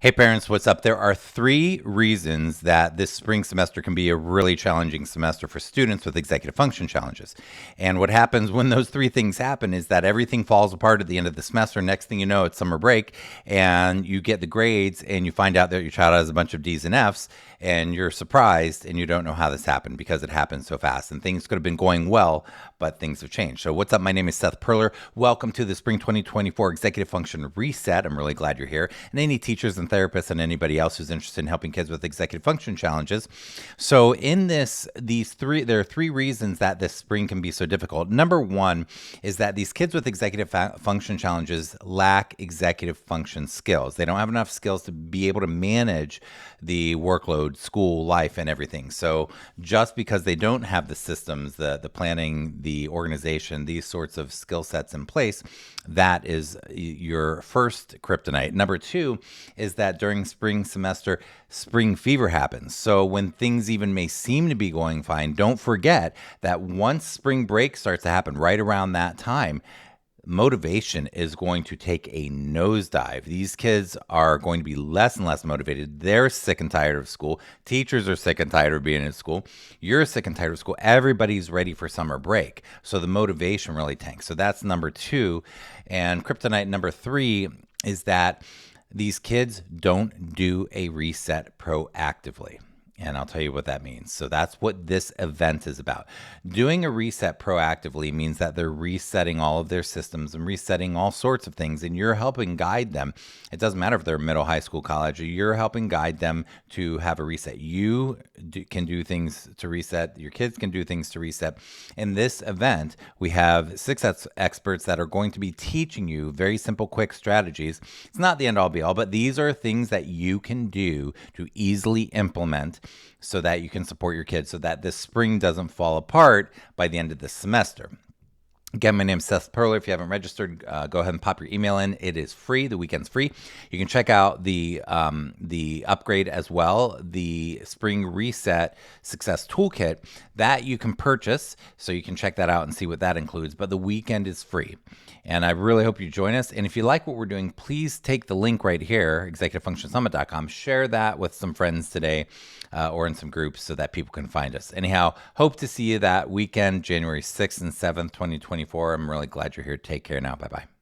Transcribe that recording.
Hey parents, what's up? There are three reasons that this spring semester can be a really challenging semester for students with executive function challenges. And what happens when those three things happen is that everything falls apart at the end of the semester. Next thing you know, it's summer break and you get the grades and you find out that your child has a bunch of D's and F's and you're surprised and you don't know how this happened because it happened so fast. And things could have been going well, but things have changed. So what's up? My name is Seth Perler. Welcome to the Spring 2024 Executive Function Reset. I'm really glad you're here. And any teachers and therapists and anybody else who's interested in helping kids with executive function challenges. So in there are three reasons that this spring can be so difficult. Number one is that these kids with executive function challenges lack executive function skills. They don't have enough skills to be able to manage the workload, school, life, and everything. So just because they don't have the systems, the planning, the organization, these sorts of skill sets in place, that is your first kryptonite. Number two is that during spring semester, spring fever happens. So when things even may seem to be going fine, don't forget that once spring break starts to happen right around that time, motivation is going to take a nosedive. These kids are going to be less and less motivated. They're sick and tired of school. Teachers are sick and tired of being in school. You're sick and tired of school. Everybody's ready for summer break. So the motivation really tanks. So that's number two. And kryptonite number three is that these kids don't do a reset proactively. And I'll tell you what that means. So that's what this event is about. Doing a reset proactively means that they're resetting all of their systems and resetting all sorts of things, and you're helping guide them. It doesn't matter if they're middle, high school, college, you're helping guide them to have a reset. You can do things to reset. Your kids can do things to reset. In this event, we have six experts that are going to be teaching you very simple, quick strategies. It's not the end all be all, but these are things that you can do to easily implement so that you can support your kids so that this spring doesn't fall apart by the end of the semester. Again, my name is Seth Perler. If you haven't registered, go ahead and pop your email in. It is free. The weekend's free. You can check out the upgrade as well, the Spring Reset Success Toolkit that you can purchase. So you can check that out and see what that includes. But the weekend is free. And I really hope you join us. And if you like what we're doing, please take the link right here, executivefunctionsummit.com. Share that with some friends today or in some groups so that people can find us. Anyhow, hope to see you that weekend, January 6th and 7th, 2024. I'm really glad you're here. Take care now. Bye-bye.